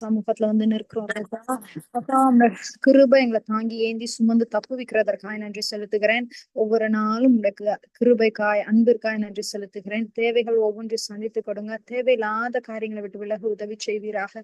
சமூகத்துல வந்து நிற்கிறோம். அப்பா உங்க கிருபை எங்களை தாங்கி ஏந்தி சுமந்து தப்பு வைக்கிறதற்காய் நன்றி செலுத்துகிறேன். ஒவ்வொரு நாளும் உங்களுக்கு கிருபைக்காய் அன்பிற்காய் நன்றி செலுத்துகிறேன். தேவைகள் ஒவ்வொன்றை சந்தித்து கொடுங்க. தேவையில்லாத காரியங்களை விட்டு விலக உதவி செய்வீராக.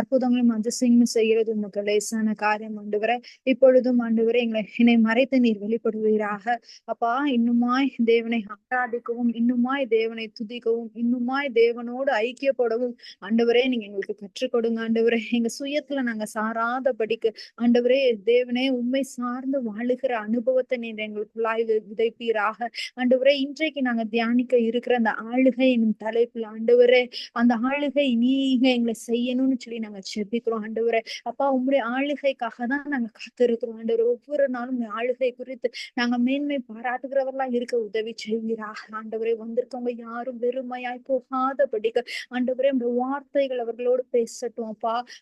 அற்புதங்களும் அதிசயங்களும் செய்கிறது உமக்கு லேசான காரியம் ஆண்டவரே. இப்பொழுதும் ஆண்டவரே என்னை மறைத்து நீர் வெளிப்படுவீராக. அப்பா இன்னுமாய் தேவனை ஆராதிக்கவும், இன்னுமாய் தேவனை துதிக்கவும், இன்னுமாய் தேவனோடு ஐக்கியப்படவும் ஆண்டவரே நீங்க எங்களுக்கு கற்றுக் கொடுங்க. ஆண்டவரே எங்க சுயத்துல நாங்க சாராதபடிக்கு ஆண்டவரே தேவனே உண்மை சார்ந்து வாழுகிற அனுபவத்தை நீங்க எங்களுக்குள்ளாய் விதைப்பீராக. ஆண்டவரே இன்றைக்கு நாங்க தியானிக்க இருக்கிற அந்த ஆளுகை என்னும் தலைப்புல ஆண்டவரே அந்த ஆளுகை நீங்க எங்களை செய்யணும்னு சொல்லி நாங்க செபிக்கிறோம். ஆண்டவரே அப்பா உங்களுடைய ஆளுகைக்காக தான் நாங்க காத்திருக்கிறோம். ஆண்டவரே ஒவ்வொரு நாளும் ஆளுகை குறித்து நாங்க மேன்மை பாராட்டுகிறவர்களா இருக்க உதவி செய்வீராக. ஆண்டவரே வந்திருக்கவங்க யாரும் வெறுமையாய் போகாதபடிக்கு ஆண்டவரே இந்த வார்த்தைகள் அவர்களோடு பேசட்டும்.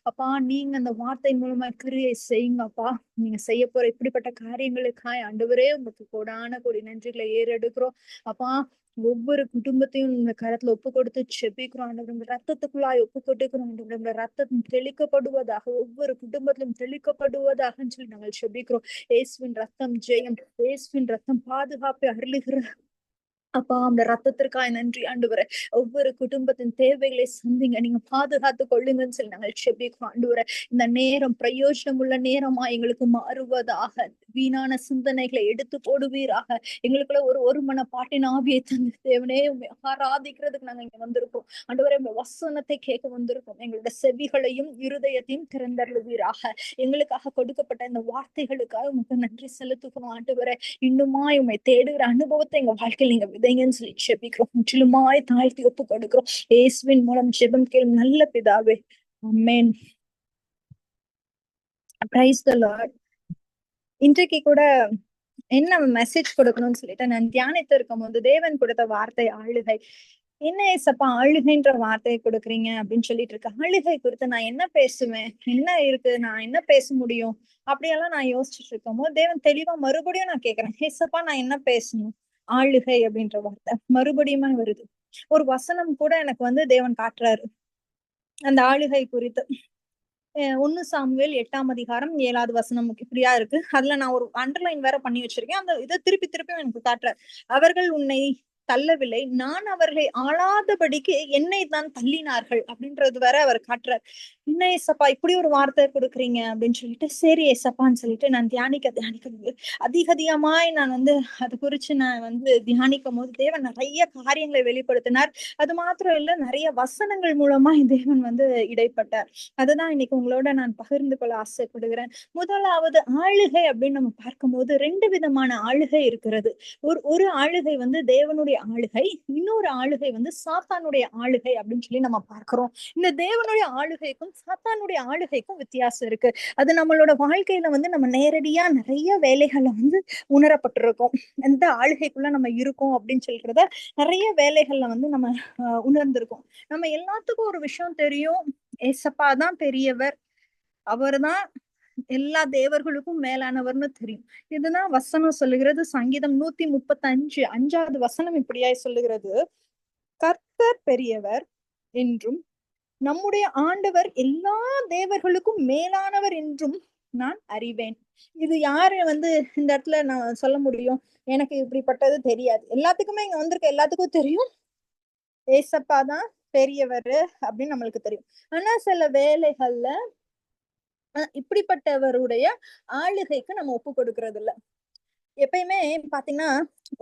அப்பா நீங்க அந்த வார்த்தை மூலமா கிரியை செய்யுங்க. அப்பா நீங்க செய்ய போற இப்படிப்பட்ட காரியங்களுக்காய் ஆண்டவரே உங்களுக்கு கோடான கோடி நன்றிகளை ஏறெடுக்கிறோம். அப்பா ஒவ்வொரு குடும்பத்தையும் இந்த கரத்துல ஒப்பு கொடுத்து செபிக்கிறோம். ஆண்டவரை ரத்தத்துக்குள்ளாய் ஒப்பு கொடுக்கிறோம். ஆண்டவரை ரத்தம் தெளிக்கப்படுவதாக, ஒவ்வொரு குடும்பத்திலும் தெளிக்கப்படுவதாக சொல்லி நாங்கள் செபிக்கிறோம். இயேசுவின் ரத்தம் ஜெயம், இயேசுவின் ரத்தம் பாதுகாப்பை அருளுகிற அப்பா அந்த ரத்தத்திற்காய் நன்றி ஆண்டவரே. ஒவ்வொரு குடும்பத்தின் தேவைகளை சந்திங்க, நீங்க பாதுகாத்து கொள்ளுங்கன்னு சொல்லி நாங்கள் செபிக்கிறோம். ஆண்டவரே இந்த நேரம் பிரயோஜனம் உள்ள நேரமா எங்களுக்கு மாறுவதாக. வீணான சிந்தனைகளை எடுத்து போடுவீராக. எங்களுக்குள்ள ஒரு மனப்பாட்டின் ஆவியை தந்து தேவனே ஆராதிக்கிறதுக்கு நாங்க இங்க வந்திருக்கோம். ஆண்டவரே வசனத்தை கேட்க வந்திருக்கோம். எங்களோட செவிகளையும் இருதயத்தையும் திறந்தருளுவீராக. எங்களுக்காக கொடுக்கப்பட்ட இந்த வார்த்தைகளுக்காக உங்களுக்கு நன்றி செலுத்துகிறோம். ஆண்டவரே இன்னுமாய் உண்மை தேடுகிற அனுபவத்தை எங்க வாழ்க்கையில் நீங்க விதைங்கன்னு சொல்லி செபிக்கிறோம். முற்றிலுமாய் தாழ்த்தி ஒப்பு கொடுக்கிறோம். இயேசுவின் மூலம் ஜெபம் கேளும் நல்ல பிதாவே, ஆமென். Praise the Lord. இன்றைக்கு கூட என்ன மெசேஜ் கொடுக்கணும்னு சொல்லிட்டு நான் தியானித்து இருக்கும் போது தேவன் கொடுத்த வார்த்தை ஆளுகை. என்ன ஏசப்பா ஆளுகைன்ற வார்த்தையை கொடுக்குறீங்க அப்படின்னு சொல்லிட்டு இருக்க. ஆளுகை குறித்து நான் என்ன பேசுவேன், என்ன இருக்கு, நான் என்ன பேச முடியும் அப்படியெல்லாம் நான் யோசிச்சுட்டு இருக்கும் போது தேவன் தெளிவா மறுபடியும் நான் கேக்குறேன், ஏசப்பா நான் என்ன பேசணும். ஆளுகை அப்படின்ற வார்த்தை மறுபடியுமா வருது. ஒரு வசனம் கூட எனக்கு வந்து தேவன் காட்டுறாரு அந்த ஆளுகை குறித்து. 1 சாமுவேல் 8ஆம் அதிகாரம் 7வது வசனம் இப்படியா இருக்கு. அதுல நான் ஒரு அண்டர்லைன் வேற பண்ணி வச்சிருக்கேன். அந்த இதை திருப்பி திருப்பி எனக்கு காட்டுறாரு. அவர்கள் உன்னை தள்ளவில்லை, நான் அவர்களை ஆளாதபடிக்கு என்னை தான் தள்ளினார்கள் அப்படின்றது வேற அவர் காட்டுறார். என்ன ஏசப்பா இப்படி ஒரு வார்த்தை கொடுக்குறீங்க அப்படின்னு சொல்லிட்டு சரி ஏசப்பான்னு சொல்லிட்டு நான் தியானிக்க அதிகமாய் நான் வந்து அது குறிச்சு நான் வந்து தியானிக்கும் போது தேவன் நிறைய காரியங்களை வெளிப்படுத்தினார். அது மாத்திரம் இல்ல, நிறைய வசனங்கள் மூலமா தேவன் வந்து இடைப்பட்டார். அதுதான் இன்னைக்கு உங்களோட நான் பகிர்ந்து கொள்ள ஆசைப்படுகிறேன். முதலாவது ஆளுகை அப்படின்னு நம்ம பார்க்கும்போது 2 விதமான ஆளுகை இருக்கிறது. ஒரு ஆளுகை வந்து தேவனுடைய ஆளுகை, இன்னொரு ஆளுகை வந்து சாத்தானுடைய ஆளுகை அப்படின்னு சொல்லி நம்ம பார்க்கிறோம். இந்த தேவனுடைய ஆளுகைக்கும் சாத்தானுடைய ஆளுகைக்கும் வித்தியாசம் இருக்கு. அது நம்மளோட வாழ்க்கையில வந்து நம்ம நேரடியா நிறைய வேலைகளை வந்து உணரப்பட்டிருக்கோம். எந்த ஆளுகைக்குள்ள நம்ம இருக்கோம் அப்படின்னு சொல்றத நிறைய வேலைகள்ல வந்து நம்ம உணர்ந்திருக்கோம். நம்ம எல்லாத்துக்கும் ஒரு விஷயம் தெரியும், ஏசப்பா தான் பெரியவர், அவர்தான் எல்லா தேவர்களுக்கும் மேலானவர்னு தெரியும். இதுதான் வசனம் சொல்லுகிறது. சங்கீதம் 135 5வது வசனம் இப்படியாய் சொல்லுகிறது, கர்த்தர் பெரியவர் என்றும் நம்முடைய ஆண்டவர் எல்லா தேவர்களுக்கும் மேலானவர் என்றும் நான் அறிவேன். இது யாரு வந்து இந்த இடத்துல நான் சொல்ல முடியும், எனக்கு இப்படிப்பட்டது தெரியாது. எல்லாத்துக்குமே இங்க வந்திருக்க எல்லாத்துக்கும் தெரியும் ஏசப்பா தான் பெரியவர் அப்படின்னு நம்மளுக்கு தெரியும். ஆனா சில வேலைகள்ல இப்படிப்பட்டவருடைய ஆளுகைக்கு நம்ம ஒப்பு கொடுக்கறது இல்ல. எப்பயுமே பாத்தீங்கன்னா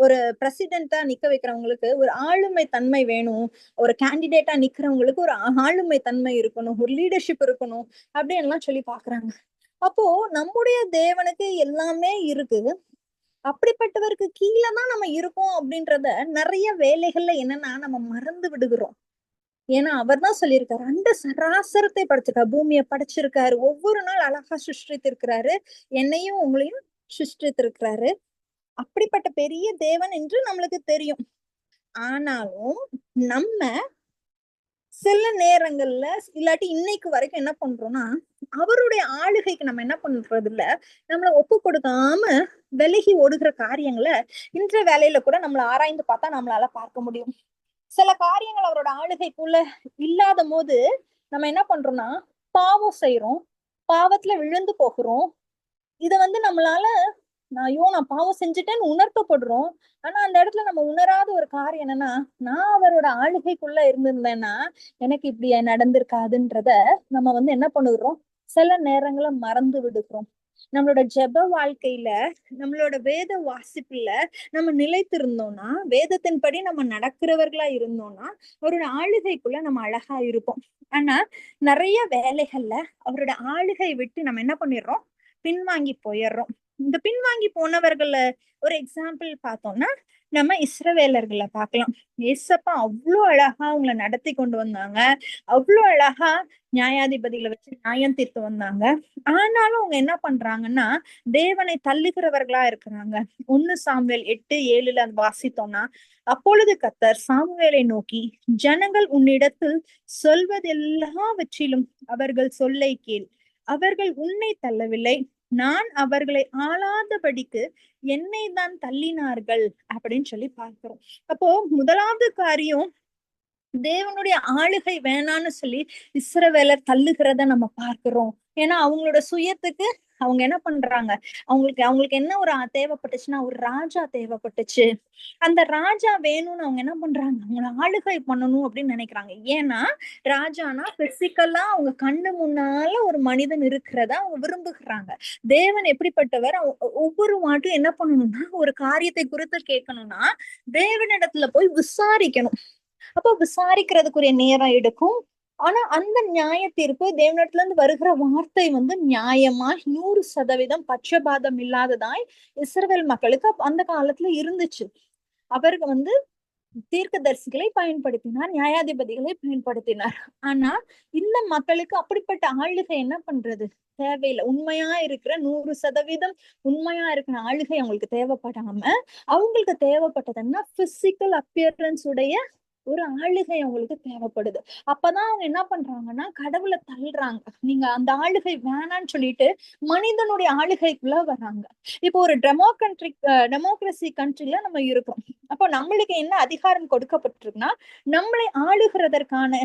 ஒரு பிரசிடென்டா நிக்க வைக்கிறவங்களுக்கு ஒரு ஆளுமை தன்மை வேணும், ஒரு கேண்டிடேட்டா நிக்கிறவங்களுக்கு ஒரு ஆளுமை தன்மை இருக்கணும், ஒரு லீடர்ஷிப் இருக்கணும் அப்படின்னு எல்லாம் சொல்லி பாக்குறாங்க. அப்போ நம்முடைய தேவனுக்கு எல்லாமே இருக்கு, அப்படிப்பட்டவருக்கு கீழே தான் நம்ம இருக்கோம் அப்படின்றத நிறைய வேலைகள்ல என்னன்னா நம்ம மறந்து விடுகிறோம். ஏன்னா அவர் தான் சொல்லியிருக்காரு, அண்ட சராசரத்தை படைச்சிருக்காரு, பூமியை படைச்சிருக்காரு, ஒவ்வொரு நாள் அழகா சிருஷ்டித்திருக்கிறாரு, என்னையும் உங்களையும் சிருஷ்டித்திருக்கிறாரு. அப்படிப்பட்ட பெரிய தேவன் என்று நம்மளுக்கு தெரியும். ஆனாலும் நம்ம சில நேரங்கள்ல இல்லாட்டி இன்னைக்கு வரைக்கும் என்ன பண்றோம்னா அவருடைய ஆளுகைக்கு நம்ம என்ன பண்றது இல்ல, நம்மள ஒப்பு கொடுக்காம விலகி ஓடுகிற காரியங்களை இன்றைய வேலையில கூட நம்மள ஆராய்ந்து பார்த்தா நம்மளால பார்க்க முடியும். சில காரியங்கள் அவரோட ஆளுகைக்குள்ள இல்லாத போது நம்ம என்ன பண்றோம்னா பாவம் செய்யறோம், பாவத்துல விழுந்து போகிறோம். இத நம்மளால ஐயோ நான் பாவம் செஞ்சுட்டேன்னு உணர்த்தப்படுறோம். ஆனா அந்த இடத்துல நம்ம உணராத ஒரு காரியம் என்னன்னா, நான் அவரோட ஆளுகைக்குள்ள இருந்திருந்தேன்னா எனக்கு இப்படி நடந்திருக்காதுன்றத நம்ம என்ன பண்ணுறோம், சில நேரங்கள மறந்து விடுகிறோம். நம்மளோட ஜெப வாழ்க்கையில, நம்மளோட வேத வாசிப்புல நம்ம நிலைத்திருந்தோம்னா, வேதத்தின்படி நம்ம நடக்கிறவர்களா இருந்தோம்னா அவரோட ஆளுகைக்குள்ள நம்ம அழகா இருப்போம். ஆனா நிறைய வேலைகள்ல அவரோட ஆளுகை விட்டு நம்ம என்ன பண்ணிடுறோம், பின்வாங்கி போயிடுறோம். இந்த பின்வாங்கி போனவர்கள ஒரு எக்ஸாம்பிள் பார்த்தோம்னா நம்ம இஸ்ரவேலர்களை பார்க்கலாம். ஏசப்பா அவ்வளவு அழகா அவங்களை நடத்தி கொண்டு வந்தாங்க, அவ்வளவு அழகா நியாயாதிபதிகளை வச்சு நியாயம் தீர்த்து வந்தாங்க. ஆனாலும் அவங்க என்ன பண்றாங்கன்னா தேவனை தள்ளுகிறவர்களா இருக்கிறாங்க. 1 சாமுவேல் 8:7 அது வாசித்தோம்னா, அப்பொழுது கர்த்தர் சாமுவேலை நோக்கி, ஜனங்கள் உன்னிடத்தில் சொல்வதெல்லாவற்றிலும் அவர்கள் சொல்லை கேள், அவர்கள் உன்னை தள்ளவில்லை, நான் அவர்களை ஆளாதபடிக்கு என்னை தான் தள்ளினார்கள் அப்படின்னு சொல்லி பார்க்கிறோம். அப்போ முதலாவது காரியம், தேவனுடைய ஆளுகை வேணான்னு சொல்லி இஸ்ரவேலர் தள்ளுகிறத நம்ம பார்க்கிறோம். ஏன்னா அவங்களோட சுயத்துக்கு அவங்க என்ன பண்றாங்க, அவங்களுக்கு என்ன ஒரு தேவைப்பட்டுச்சுன்னா ஒரு ராஜா தேவைப்பட்டுச்சு. அந்த ராஜா வேணும்னு அவங்க என்ன பண்றாங்க, அவங்கள ஆளுகை பண்ணணும் அப்படின்னு நினைக்கிறாங்க. ஏன்னா ராஜானா பிசிக்கலா அவங்க கண்ணு முன்னால ஒரு மனிதன் இருக்கிறத அவங்க விரும்புகிறாங்க. தேவன் எப்படிப்பட்டவர், ஒவ்வொரு வாட்டும் என்ன பண்ணணும்னா ஒரு காரியத்தை குறித்து கேட்கணும்னா தேவனிடத்துல போய் விசாரிக்கணும். அப்போ விசாரிக்கிறதுக்குரிய நேரம் எடுக்கும். ஆனா அந்த நியாய தீர்ப்பு தேவனிடத்துல இருந்து வருகிற வார்த்தை நியாயமா 100% பட்சபாதம் இல்லாததாய் இஸ்ரவேல் மக்களுக்கு அந்த காலத்துல இருந்துச்சு. அவருக்கு தீர்க்கதரிசிகளை பயன்படுத்தினார், நியாயாதிபதிகளை பயன்படுத்தினார். ஆனா இந்த மக்களுக்கு அப்படிப்பட்ட ஆளுகை என்ன பண்றது தேவையில்லை. உண்மையா இருக்கிற 100% உண்மையா இருக்கிற ஆளுகை அவங்களுக்கு தேவைப்படாம, அவங்களுக்கு தேவைப்பட்டதுன்னா பிசிக்கல் அப்பியரன்ஸ் உடைய ஒரு ஆளுகை அவங்களுக்கு தேவைப்படுது. அப்பதான் அவங்க என்ன பண்றாங்கன்னா கடவுளை தள்ளுறாங்க. நீங்க அந்த ஆளுகை வேணான்னு சொல்லிட்டு மனிதனுடைய ஆளுகைக்குள்ள வராங்க. இப்போ ஒரு டெமோக்ரஸி கண்ட்ரில நம்ம இருக்கோம். அப்போ நம்மளுக்கு என்ன அதிகாரம் கொடுக்கப்பட்டிருக்குன்னா, நம்மளை ஆளுகிறதற்கான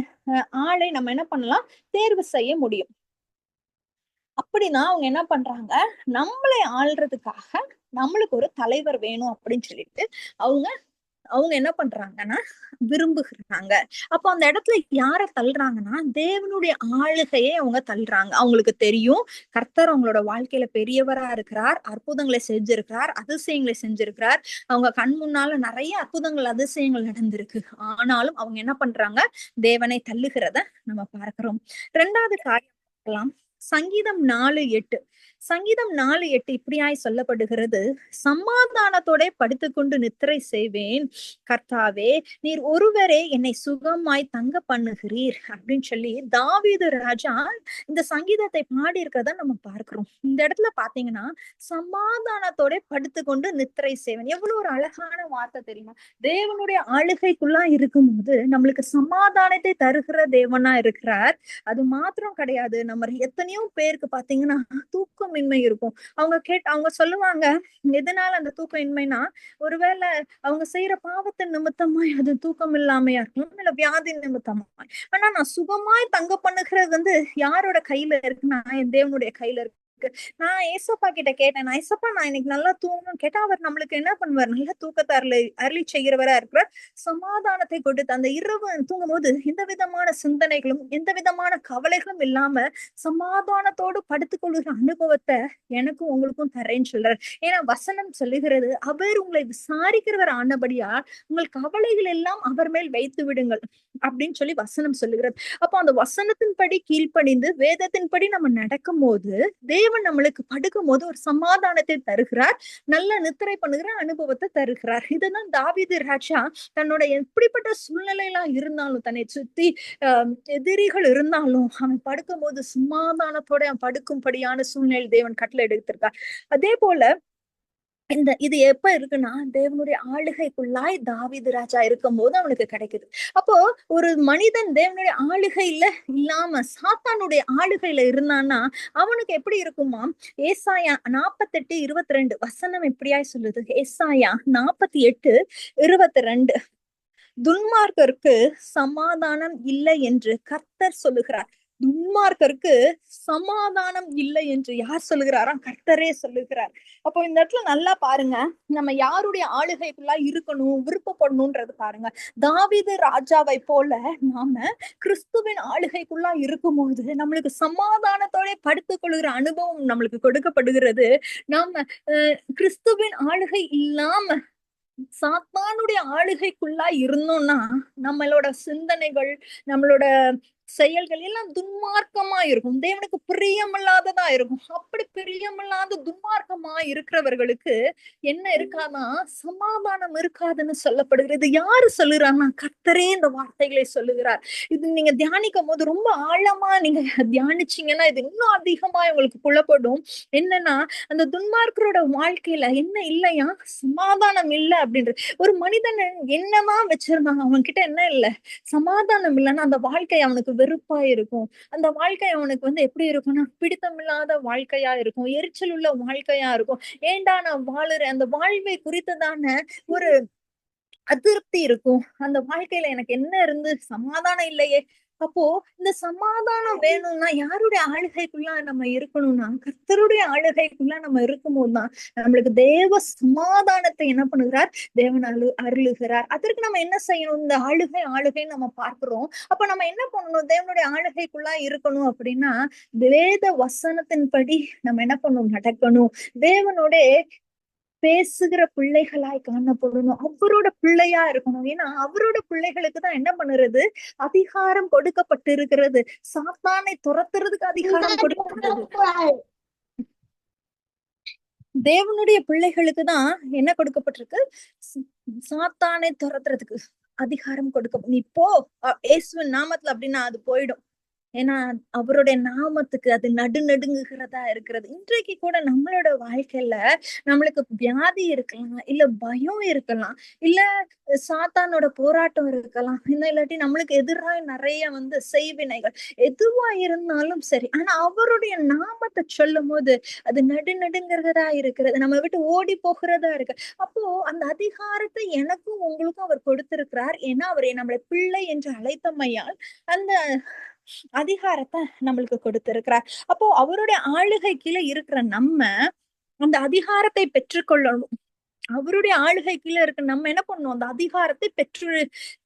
ஆளை நம்ம என்ன பண்ணலாம், தேர்வு செய்ய முடியும். அப்படின்னா அவங்க என்ன பண்றாங்க, நம்மளை ஆள்றதுக்காக நம்மளுக்கு ஒரு தலைவர் வேணும் அப்படின்னு சொல்லிட்டு அவங்க அவங்க என்ன பண்றாங்கன்னா விரும்புகிறாங்க. அப்போ அந்த இடத்துல யார தள்ளுறாங்கன்னா தேவனுடைய ஆளுகையை அவங்க தள்ளுறாங்க. அவங்களுக்கு தெரியும் கர்த்தர் அவங்களோட வாழ்க்கையில பெரியவரா இருக்கிறார், அற்புதங்களை செஞ்சிருக்கிறார், அதிசயங்களை செஞ்சிருக்கிறார், அவங்க கண் முன்னால நிறைய அற்புதங்கள் அதிசயங்கள் நடந்திருக்கு. ஆனாலும் அவங்க என்ன பண்றாங்க, தேவனை தள்ளுகிறத நம்ம பார்க்கிறோம். 2வது காரியம் பார்க்கலாம், சங்கீதம் 4:8. சங்கீதம் 4:8 இப்படியாய் சொல்லப்படுகிறது, சமாதானத்தோட படுத்துக்கொண்டு நித்திரை செய்வேன், கர்த்தாவே நீர் ஒருவரே என்னை சுகமாய் தங்க பண்ணுகிறீர் அப்படின்னு சொல்லி தாவீது ராஜா இந்த சங்கீதத்தை பாடி இருக்கிறத நம்ம பார்க்கிறோம். இந்த இடத்துல பாத்தீங்கன்னா சமாதானத்தோட படுத்துக்கொண்டு நித்திரை செய்வேன், எவ்வளவு ஒரு அழகான வார்த்தை தெரியுமா. தேவனுடைய ஆளுகைக்குள்ளா இருக்கும்போது நம்மளுக்கு சமாதானத்தை தருகிற தேவனா இருக்கிறார். அது மாத்திரம் கிடையாது, நம்ம எத்தனையோ பேருக்கு பாத்தீங்கன்னா தூக்கமின்மை இருக்கும். அவங்க சொல்லுவாங்க, எதனால அந்த தூக்கம் இன்மைனா, ஒருவேளை அவங்க செய்யற பாவத்தின் நிமித்தமாய் அது தூக்கம் இல்லாமையா இருக்கலாம், இல்ல வியாதி நிமித்தமாய். ஆனா நான் சுகமாய் தங்க பண்ணுகிறது யாரோட கையில இருக்குன்னா என் தேவனுடைய கையில இருக்கு. நான் ஏசப்பா கிட்ட கேட்டேன், நான் ஏசப்பா நான் இன்னைக்கு நல்லா தூங்கணும்னு கேட்டா அவர் நம்மளுக்கு என்ன பண்ணுவார், நல்ல தூக்கத்தை அருளி செய்கிறவரா இருக்கிறார், சமாதானத்தை கொடுத்து அந்த இரவு தூங்கும் போது எந்த விதமான சிந்தனைகளும் எந்த விதமான கவலைகளும் இல்லாம சமாதானத்தோடு படுத்துக்கொள்கிற அனுபவத்தை எனக்கும் உங்களுக்கும் தரேன்னு சொல்றாரு. ஏன்னா வசனம் சொல்லுகிறது, அவர் உங்களை விசாரிக்கிறவர் ஆனபடியா உங்கள் கவலைகள் எல்லாம் அவர் மேல் வைத்து விடுங்கள் அப்படின்னு சொல்லி வசனம் சொல்லுகிறது. அப்போ அந்த வசனத்தின்படி கீழ்ப்படிந்து வேதத்தின்படி நம்ம நடக்கும் போது தேவன் நம்மளுக்கு படுக்கும் போது ஒரு சமாதானத்தை தருகிறார், நல்ல நித்திரை பண்ணுகிற அனுபவத்தை தருகிறார். இதுதான் தாவீது ராஜா தன்னோட எப்படிப்பட்ட சூழ்நிலையெல்லாம் இருந்தாலும், தன்னை சுத்தி எதிரிகள் இருந்தாலும் அவன் படுக்கும் போது சமாதானத்தோட அவன் படுக்கும்படியான சூழ்நிலை தேவன் கட்டளை எடுத்திருக்கார். அதே போல இது எப்ப இருக்குன்னா தேவனுடைய ஆளுகைக்குள்ளாய் தாவீது ராஜா இருக்கும் போது அவனுக்கு கிடைக்குது. அப்போ ஒரு மனிதன் தேவனுடைய ஆளுகையில இல்லாம சாத்தானுடைய ஆளுகையில இருந்தான்னா அவனுக்கு எப்படி இருக்குமா, ஏசாயா 48:22 வசனம் எப்படியாய் சொல்லுது, ஏசாயா 48:22, துன்மார்க்கருக்கு சமாதானம் இல்லை என்று கர்த்தர் சொல்லுகிறார், துன்மார்க்கருக்கு சமாதானம் இல்லை என்று யார் சொல்லுகிறாராம்? கர்த்தரே சொல்லுகிறார். அப்போ இந்த இடத்துல நல்லா பாருங்க, நம்ம யாருடைய ஆளுகைக்குள்ளா இருக்கணும், விருப்பப்படணும்ன்றது பாருங்க. தாவீது ராஜாவை போல நாம கிறிஸ்துவின் ஆளுகைக்குள்ளா இருக்கும்போது நம்மளுக்கு சமாதானத்தோட படுத்துக் கொள்கிற அனுபவம் நம்மளுக்கு கொடுக்கப்படுகிறது. நாம கிறிஸ்துவின் ஆளுகை இல்லாம சாத்தானுடைய ஆளுகைக்குள்ளா இருந்தோம்னா நம்மளோட சிந்தனைகள், நம்மளோட செயல்கள் எல்லாம் துன்மார்க்கமா இருக்கும், தேவனுக்கு பிரியமில்லாததா இருக்கும். அப்படி பிரியமில்லாத துன்மார்க்கமா இருக்கிறவர்களுக்கு என்ன இருக்கானா, சமாதானம் இருக்காதுன்னு சொல்லப்படுகிறது. யாரு சொல்லுறாங்கன்னா, கர்த்தரே இந்த வார்த்தைகளை சொல்லுகிறார். இது நீங்க தியானிக்கும் போது ரொம்ப ஆழமா நீங்க தியானிச்சீங்கன்னா இது இன்னும் அதிகமா உங்களுக்கு புலப்படும். என்னன்னா, அந்த துன்மார்க்கரோட வாழ்க்கையில என்ன இல்லையா, சமாதானம் இல்ல அப்படின்றது. ஒரு மனிதன் என்னதான் வச்சிருந்தாங்க, அவன் கிட்ட என்ன இல்ல, சமாதானம் இல்லைன்னா அந்த வாழ்க்கை அவனுக்கு வெறுப்பா இருக்கும். அந்த வாழ்க்கை அவனுக்கு எப்படி இருக்கும்னா, பிடித்தமில்லாத வாழ்க்கையா இருக்கும், எரிச்சல் உள்ள வாழ்க்கையா இருக்கும். ஏன்டா நான் வாழுறேன், அந்த வாழ்வை குறித்ததான ஒரு அதிருப்தி இருக்கும். அந்த வாழ்க்கையில எனக்கு என்ன இருந்து சமாதானம் இல்லையே. அப்போ இந்த சமாதானம் வேணும்னா யாருடைய ஆளுகைக்குள்ள நம்ம இருக்கணும்னா, கர்த்தருடைய ஆளுகைக்குள்ள நம்ம இருக்கும்போதுதான் நம்மளுக்கு தேவ சமாதானத்தை என்ன பண்ணுகிறார், தேவன் அருளுகிறார். அதற்கு நம்ம என்ன செய்யணும்? இந்த ஆளுகைன்னு நம்ம பார்க்கிறோம். அப்ப நம்ம என்ன பண்ணணும்? தேவனுடைய ஆளுகைக்குள்ள இருக்கணும் அப்படின்னா, வேத வசனத்தின்படி நம்ம என்ன பண்ணணும்? நடக்கணும். தேவனோட பேசுகிற பிள்ளைகளாய் காணப்படணும். அவரோட பிள்ளையா இருக்கணும். ஏன்னா அவரோட பிள்ளைகளுக்கு தான் என்ன பண்ணுறது, அதிகாரம் கொடுக்கப்பட்டிருக்கிறது. சாத்தானை துரத்துறதுக்கு அதிகாரம் கொடுக்கிறது. தேவனுடைய பிள்ளைகளுக்கு தான் என்ன கொடுக்கப்பட்டிருக்கு, சாத்தானை துரத்துறதுக்கு அதிகாரம் கொடுக்க. நீ போ இயேசுவின் நாமத்துல அப்படின்னா அது போயிடும். ஏன்னா அவருடைய நாமத்துக்கு அது நடுநடுங்குகிறதா இருக்கிறது. இன்றைக்கு கூட நம்மளோட வாழ்க்கையில நம்மளுக்கு வியாதி இருக்கலாம், இல்ல பயம் இருக்கலாம், இல்ல சாத்தானோட போராட்டம் இருக்கலாம், இன்னும் இல்லாட்டி நம்மளுக்கு எதிராக நிறைய செய்வினைகள் எதுவா இருந்தாலும் சரி. ஆனா அவருடைய நாமத்தை சொல்லும் போது அது நடுநடுங்கிறதா இருக்கிறது, நம்ம விட்டு ஓடி போகிறதா இருக்கு. அப்போ அந்த அதிகாரத்தை எனக்கும் உங்களுக்கும் அவர் கொடுத்திருக்கிறார். ஏன்னா அவரை நம்மளை பிள்ளை என்று அழைத்தமையால் அந்த அதிகாரத்தை நம்மளுக்கு கொடுத்திருக்கிறார். அப்போ அவருடைய ஆளுகை கீழே இருக்கிற நம்ம அந்த அதிகாரத்தை பெற்றுக்கொள்ளணும். அவருடைய ஆளுகை கீழே இருக்க நம்ம என்ன பண்ணணும், அந்த அதிகாரத்தை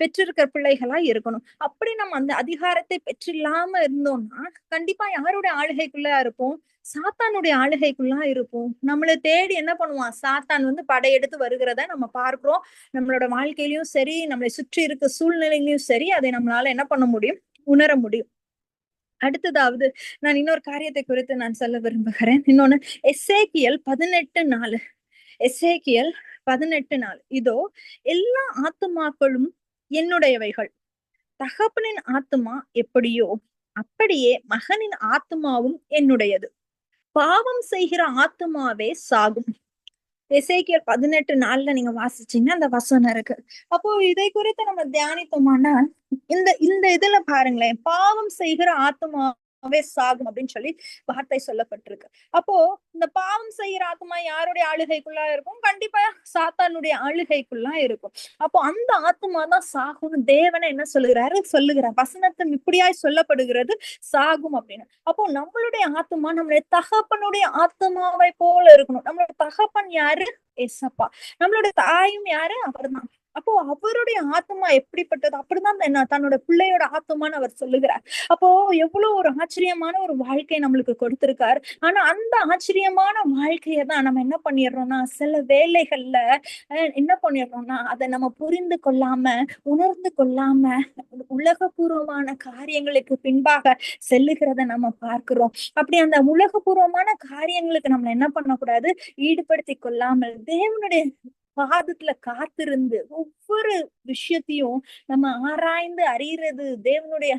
பெற்றிருக்கிற பிள்ளைகளா இருக்கணும். அப்படி நம்ம அந்த அதிகாரத்தை பெற்றில்லாம இருந்தோம்னா கண்டிப்பா யாருடைய ஆளுகைக்குள்ள இருப்போம், சாத்தானுடைய ஆளுகைக்குள்ளா இருப்போம். நம்மளை தேடி என்ன பண்ணுவான், சாத்தான் படையெடுத்து வருகிறத நம்ம பார்க்கிறோம். நம்மளோட வாழ்க்கையிலயும் சரி, நம்மளை சுற்றி இருக்க சூழ்நிலையிலயும் சரி, அதை நம்மளால என்ன பண்ண முடியும், உணர முடியும். அடுத்ததாவது நான் இன்னொரு காரியத்தை குறித்து நான் சொல்ல விரும்புகிறேன். இன்னொன்னு எசேக்கியல் 18:4. எசேக்கியல் 18:4. இதோ எல்லா ஆத்துமாக்களும் என்னுடையவைகள், தகப்பனின் ஆத்துமா எப்படியோ அப்படியே மகனின் ஆத்துமாவும் என்னுடையது, பாவம் செய்கிற ஆத்துமாவே சாகும். எசேக்கியல் 18:4 நீங்க வாசிச்சீங்கன்னா அந்த வசனம் இருக்கு. அப்போ இதை குறித்து நம்ம தியானித்தோம்னா இந்த இந்த இதுல பாருங்களேன், பாவம் செய்கிற ஆத்மாவே சாகும் அப்படின்னு சொல்லி வார்த்தை சொல்லப்பட்டிருக்கு. அப்போ இந்த பாவம் செய்கிற ஆத்மா யாருடைய ஆளுகைக்குள்ளா இருக்கும், கண்டிப்பா சாத்தானுடைய ஆளுகைக்குள்ளா இருக்கும். அப்போ அந்த ஆத்மா தான் சாகும். தேவனை என்ன சொல்லுகிறார் வசனத்தின் இப்படியாய் சொல்லப்படுகிறது, சாகும் அப்படின்னு. அப்போ நம்மளுடைய ஆத்மா நம்மளுடைய தகப்பனுடைய ஆத்மாவை போல இருக்கணும். நம்மளுடைய தகப்பன் யாரு, ஏசப்பா. நம்மளுடைய தாயும் யாரு, அவர்தான். அப்போ அவருடைய ஆத்மா எப்படிப்பட்டது, அப்படிதான் தன்னோட பிள்ளையோட ஆத்மான்னு அவர் சொல்லுகிறார். அப்போ எவ்வளவு ஒரு ஆச்சரியமான ஒரு வாழ்க்கை நம்மளுக்கு கொடுத்திருக்காரு. ஆனா அந்த ஆச்சரியமான வாழ்க்கையதான் நம்ம என்ன பண்ணிடுறோம்னா, சில வேலைகள்ல என்ன பண்ணிடுறோம்னா, அதை நம்ம புரிந்து கொள்ளாம, உணர்ந்து கொள்ளாம உலகபூர்வமான காரியங்களுக்கு பின்பாக செல்லுகிறத நம்ம பார்க்கிறோம். அப்படி அந்த உலகபூர்வமான காரியங்களுக்கு நம்ம என்ன பண்ணக்கூடாது, ஈடுபடுத்தி கொள்ளாமல் தேவனுடைய பாதத்துல காத்திருந்து ஒவ்வொரு விஷயத்தையும் நம்ம ஆராய்ந்து அறியறது. தேவனுடைய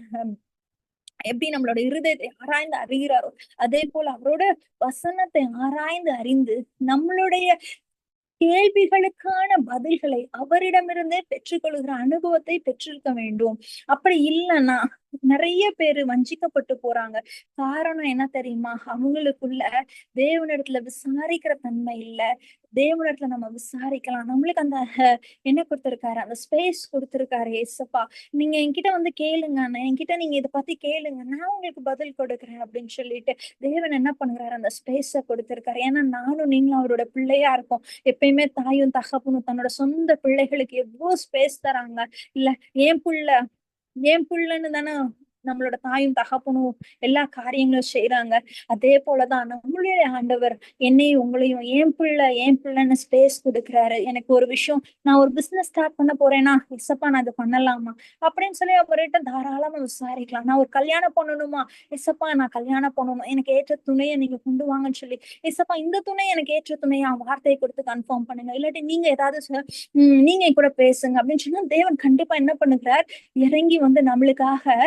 எப்படி நம்மளோட இருதயத்தை ஆராய்ந்து அறிகிறாரோ அதே போல அவரோட வசனத்தை ஆராய்ந்து அறிந்து நம்மளுடைய கேள்விகளுக்கான பதில்களை அவரிடமிருந்தே பெற்றுக்கொள்கிற அனுபவத்தை பெற்றிருக்க வேண்டும். அப்படி இல்லைன்னா நிறைய பேரு வஞ்சிக்கப்பட்டு போறாங்க. காரணம் என்ன தெரியுமா? அவங்களுக்குள்ள தேவனிடத்துல விசாரிக்கிற தன்மை இல்ல. தேவனிடத்துல நம்ம விசாரிக்கலாம். நம்மளுக்கு அந்த என்ன கொடுத்திருக்காரு, அந்த ஸ்பேஸ் கொடுத்திருக்காரு ஏசப்பா. நீங்க என்கிட்ட வந்து கேளுங்க, என்கிட்ட நீங்க இதை பத்தி கேளுங்க, நான் உங்களுக்கு பதில் கொடுக்குறேன் அப்படின்னு சொல்லிட்டு தேவன் என்ன பண்ணுறாரு, அந்த ஸ்பேஸ கொடுத்திருக்காரு. ஏன்னா நானும் நீங்களும் அவரோட பிள்ளையா இருக்கோம். எப்பயுமே தாயும் தகப்பனும் தன்னோட சொந்த பிள்ளைகளுக்கு எவ்வளவு ஸ்பேஸ் தராங்க இல்ல. ஏன் புள்ள ஏன் புள்ளன்னு தானே நம்மளோட தாயும் தகப்பனும் எல்லா காரியங்களும் செய்யறாங்க. அதே போலதான் நம்மளுடைய ஆண்டவர் என்னையும் உங்களையும் ஏன் பிள்ளைன்னு ஸ்பேஸ் கொடுக்குறாரு. எனக்கு ஒரு விஷயம், நான் ஒரு பிசினஸ் ஸ்டார்ட் பண்ண போறேன்னா, எஸ்ஸப்பா நான் அதை பண்ணலாமா அப்படின்னு சொல்லி அவர்கிட்ட தாராளமா விசாரிக்கலாம். நான் ஒரு கல்யாணம் பண்ணணுமா, எஸ்ஸப்பா நான் கல்யாணம் பண்ணணும், எனக்கு ஏற்ற துணையை நீங்க கொண்டு வாங்கன்னு சொல்லி, எஸ்ஸப்பா இந்த துணை எனக்கு ஏற்ற துணையா வார்த்தையை கொடுத்து கன்ஃபார்ம் பண்ணுங்க, இல்லாட்டி நீங்க ஏதாவது நீங்க கூட பேசுங்க அப்படின்னு சொன்னா தேவன் கண்டிப்பா என்ன பண்ணுகிறார், இறங்கி வந்து நம்மளுக்காக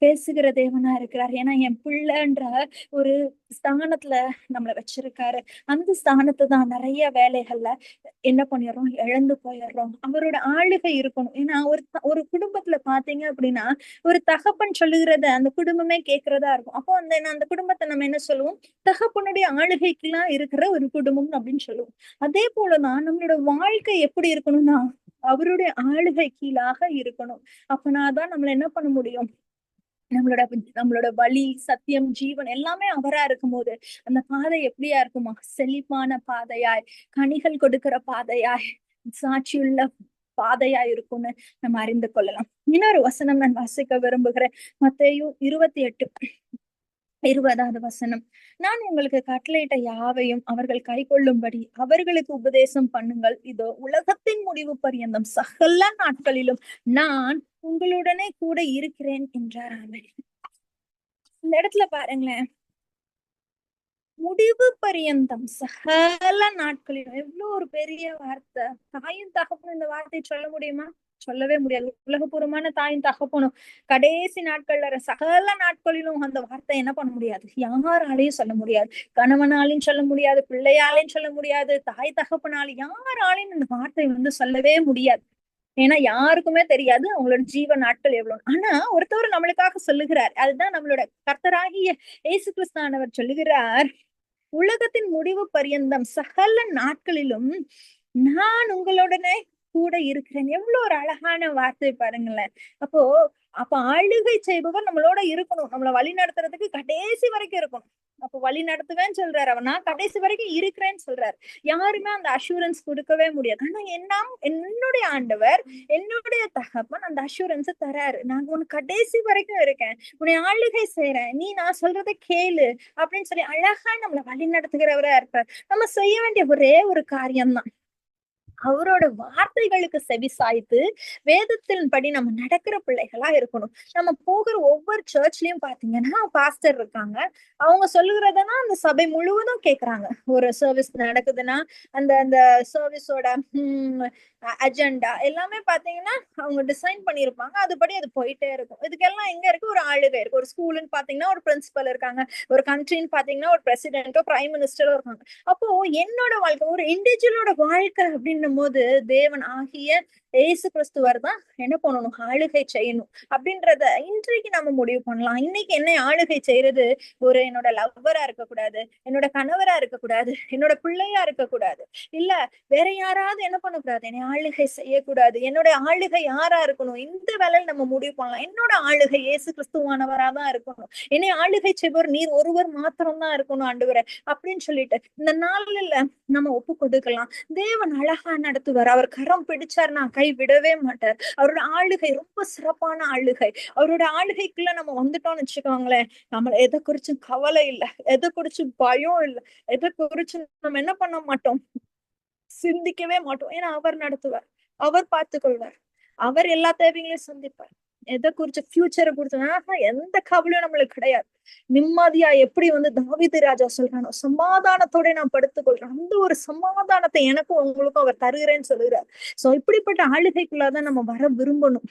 பேசுகிற தேவனா இருக்கிறார். ஏன்னா என் பிள்ளைன்ற ஒரு ஸ்தானத்துல நம்மள வச்சிருக்காரு. அந்த ஸ்தானத்தை தான் நிறைய வேலைகள்ல என்ன பண்ணிடுறோம், இழந்து போயிடுறோம். அவரோட ஆளுகை இருக்கணும். ஏன்னா ஒரு குடும்பத்துல பாத்தீங்க அப்படின்னா ஒரு தகப்பன் சொல்லுகிறத அந்த குடும்பமே கேட்கிறதா இருக்கும். அப்போ அந்த குடும்பத்தை நம்ம என்ன சொல்லுவோம், தகப்பனுடைய ஆளுகைக்கெல்லாம் இருக்கிற ஒரு குடும்பம் அப்படின்னு சொல்லுவோம். அதே போலதான் நம்மளோட வாழ்க்கை எப்படி இருக்கணும்னா அவருடைய ஆளுகை கீழாக இருக்கணும். அப்பனாதான் நம்மள என்ன பண்ண முடியும், நம்மளோட நம்மளோட வழி சத்தியம் ஜீவன் எல்லாமே அவரா இருக்கும் போது அந்த பாதை எப்படியா இருக்குமா, செழிப்பான பாதையாய், கனிகள் கொடுக்கிற பாதையாய், சாட்சியுள்ள பாதையா இருக்கும்னு நம்ம அறிந்து கொள்ளலாம். இன்னொரு வசனம் நான் வாசிக்க விரும்புகிறேன். மத்தேயு 28:20 வசனம். நான் உங்களுக்கு கட்டளையிட்ட யாவையும் அவர்கள் கை கொள்ளும்படி அவர்களுக்கு உபதேசம் பண்ணுங்கள். இதோ உலகத்தின் முடிவு பரியந்தம் சகல நாட்களிலும் நான் உங்களுடனே கூட இருக்கிறேன் என்றார். இந்த இடத்துல பாருங்களேன், முடிவு பரியந்தம் சகல நாட்களிலும் எவ்வளவு ஒரு பெரிய வார்த்தை. தாயும் தகப்பனும் இந்த வார்த்தையை சொல்ல முடியுமா? சொல்லவே முடியாது. உலகபூர்வமான தாயும் தகப்பனும் கடைசி நாட்கள்ல சகல நாட்களிலும் அந்த வார்த்தை என்ன பண்ண முடியாது, யாராலையும் சொல்ல முடியாது. கணவனாலையும் சொல்ல முடியாது, பிள்ளையாலையும் சொல்ல முடியாது, தாய் தகப்பனாலையும் யாராலையும் இந்த வார்த்தை வந்து சொல்லவே முடியாது. ஏன்னா யாருக்குமே தெரியாது அவங்களோட ஜீவ நாட்கள் எவ்வளவு. ஆனா ஒருத்தவர் நம்மளுக்காக சொல்லுகிறார். அதுதான் நம்மளோட கர்த்தராகிய இயேசு கிறிஸ்தானவர் சொல்லுகிறார், உலகத்தின் முடிவு பரியந்தம் சகல நாட்களிலும் நான் உங்களுடனே கூட இருக்கிறேன். எவ்வளவு ஒரு அழகான வார்த்தை பாருங்களேன். அப்ப ஆளுகை செய்பவர் நம்மளோட இருக்கணும், நம்மளை வழி நடத்துறதுக்கு கடைசி வரைக்கும் இருக்கணும். அப்ப வழி நடத்துவேன்னு சொல்றாரு, அவனா கடைசி வரைக்கும் இருக்கிறேன்னு சொல்றாரு. யாருமே அந்த அஷூரன்ஸ் கொடுக்கவே முடியாது. ஆனா என்னுடைய ஆண்டவர், என்னுடைய தகப்பன் அந்த அஷூரன்ஸ் தராரு. நாங்க உனக்கு கடைசி வரைக்கும் இருக்கேன், உன்னை ஆளுகை செய்யறேன், நீ நான் சொல்றதை கேளு அப்படின்னு சொல்லி அழகா நம்மளை வழி நடத்துகிறவரா இருப்பார். நம்ம செய்ய வேண்டிய ஒரே ஒரு காரியம்தான், அவரோட வார்த்தைகளுக்கு செவி சாய்த்து வேதத்தின் படி நம்ம நடக்கிற பிள்ளைகளா இருக்கணும். நம்ம போகிற ஒவ்வொரு சர்ச்லயும் பாத்தீங்கன்னா பாஸ்டர் இருக்காங்க, அவங்க சொல்லுகிறதுனா அந்த சபை முழுவதும் கேக்குறாங்க. ஒரு சர்வீஸ் நடக்குதுன்னா அந்த அந்த சர்வீஸோட அஜெண்டா எல்லாமே பாத்தீங்கன்னா அவங்க டிசைன் பண்ணிருப்பாங்க, அதுபடி அது போயிட்டே இருக்கும். இதுக்கெல்லாம் எங்க இருக்கு, ஒரு ஆளுகை இருக்கு. ஒரு ஸ்கூலுன்னு பாத்தீங்கன்னா ஒரு பிரின்சிபல் இருக்காங்க, ஒரு கண்ட்ரின்னு பாத்தீங்கன்னா ஒரு பிரசிடென்ட்டோ பிரைம் மினிஸ்டரோ இருக்காங்க. அப்போ என்னோட வாழ்க்கை, ஒரு இண்டிவிஜுவலோட வாழ்க்கை அப்படின்னும் போது தேவன் ஆகிய ஏசு கிறிஸ்துவர் தான் என்ன பண்ணணும், ஆளுகை செய்யணும் அப்படின்றத இன்றைக்கு நம்ம முடிவு பண்ணலாம். இன்னைக்கு என்ன ஆளுகை செய்யறது, ஒரு என்னோட லவ்வரா இருக்கக்கூடாது, என்னோட கணவரா இருக்கக்கூடாது, என்னோட பிள்ளையா இருக்கக்கூடாது, இல்ல வேற யாராவது என்ன பண்ணக்கூடாது, என்னை ஆளுகை செய்யக்கூடாது. என்னோட ஆளுகை யாரா இருக்கணும், இந்த வேலையில நம்ம முடிவு பண்ணலாம். என்னோட ஆளுகை இயேசு கிறிஸ்துவானவரா தான் இருக்கணும், என்னை ஆளுகை செய்வோர் நீர் ஒருவர் மாத்திரம் தான் இருக்கணும் ஆண்டவரே அப்படின்னு சொல்லிட்டு இந்த நாள்ல நம்ம ஒப்பு கொடுக்கலாம். தேவன் அழகா நடத்துவார். அவர் கரம் பிடிச்சார், நான் கை விடவே மாட்டார். அவரோட ஆளுகை ரொம்ப சிறப்பான ஆளுகை. அவரோட ஆளுகைக்குள்ள நம்ம வந்துட்டோம்னு வச்சுக்கோங்களேன், நம்ம எதை குறிச்சும் கவலை இல்லை, எதை குறிச்சும் பயம் இல்லை, எதை குறிச்சும் நம்ம என்ன பண்ண மாட்டோம், சிந்திக்கவே மாட்டோம். ஏன்னா அவர் நடத்துவார், அவர் பார்த்துக்கொள்வார், அவர் எல்லா தேவைகளையும் சந்திப்பார். எதை குறிச்சு, ஃபியூச்சரை குறிச்சு எந்த கவலையும் நம்மளுக்கு கிடையாது. நிம்மதியா எப்படி வந்து தாவீது ராஜா சொல்றானோ, சமாதானத்தோட நான் படுத்துக்கொள்றேன், அந்த ஒரு சமாதானத்தை எனக்கும் உங்களுக்கும் அவர் தருகிறேன்னு சொல்லுகிறார். சோ இப்படிப்பட்ட ஆளுகைக்குள்ளதான் நம்ம வர விரும்பணும்.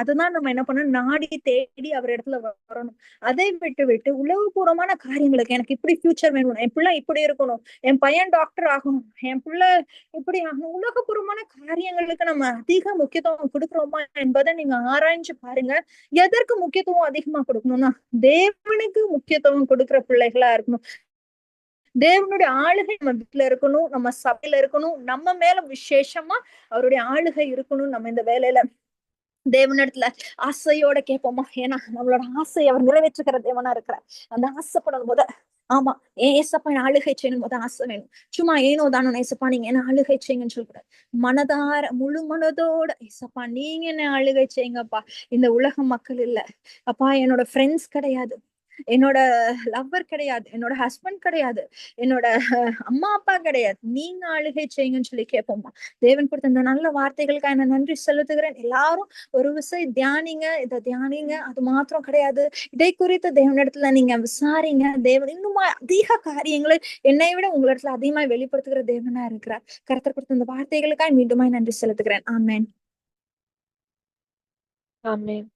அதுதான் நம்ம என்ன பண்ணணும், நாடி தேடி அவர் இடத்துல வரணும். அதை விட்டு உலகபூர்வமான காரியங்களுக்கு, எனக்கு இப்படி ஃபியூச்சர் வேணும், என் பிள்ளை இப்படி இருக்கணும், என் பையன் டாக்டர் ஆகணும், என் பிள்ளை இப்படி ஆகணும், உலகபூர்வமான காரியங்களுக்கு நம்ம அதிக முக்கியத்துவம் கொடுக்குறோமா என்பதை நீங்க ஆராய்ஞ்சு பாருங்க. எதற்கு முக்கியத்துவம் அதிகமா கொடுக்கணும்னா, தேவனுக்கு முக்கியத்துவம் கொடுக்கிற பிள்ளைகளா இருக்கணும். தேவனுடைய ஆளுகை நம்ம வீட்டுல இருக்கணும், நம்ம சபையில இருக்கணும், நம்ம மேல விசேஷமா அவருடைய ஆளுகை இருக்கணும். நம்ம இந்த வேலையில தேவனிடத்துல ஆசையோட கேட்போமா? ஏன்னா நம்மளோட ஆசையை அவர் நிறைவேற்றுகிற தேவனா இருக்கிறார். அந்த ஆசைப்படும் போத, ஆமா, ஏசப்பா என் ஆளுகை செய்யணும் போது ஆசை வேணும். சும்மா ஏனோ தானோ ஏசப்பா நீங்க என்ன ஆளுகை செய்யுங்கன்னு சொல்லக்கூடாது. மனதார முழு மனதோட ஏசப்பா நீங்க என்ன ஆளுகை செய்யுங்கப்பா. இந்த உலக மக்கள் இல்ல அப்பா, என்னோட ஃப்ரெண்ட்ஸ் கிடையாது, என்னோட லவ்வர் கிடையாது, என்னோட ஹஸ்பண்ட் கிடையாது, என்னோட அம்மா அப்பா கிடையாது, நீங்க ஆளுகை செய்யுங்கன்னு சொல்லி கேட்போமா. தேவன் கொடுத்த இந்த நல்ல வார்த்தைகளுக்காக நான் நன்றி செலுத்துகிறேன். எல்லாரும் ஒரு விஷயம் தியானிங்க, இதை தியானிங்க. அது மாத்திரம் கிடையாது, இதை குறித்து தேவனிடத்துல நீங்க விசாரிங்க. தேவன் இன்னுமா அதிக காரியங்களை என்னை விட உங்களிடத்துல அதிகமா வெளிப்படுத்துகிற தேவனா இருக்கிறார். கர்த்தர் கொடுத்த இந்த வார்த்தைகளுக்காக மீண்டுமாய் நன்றி செலுத்துகிறேன். ஆமென். ஆமென்.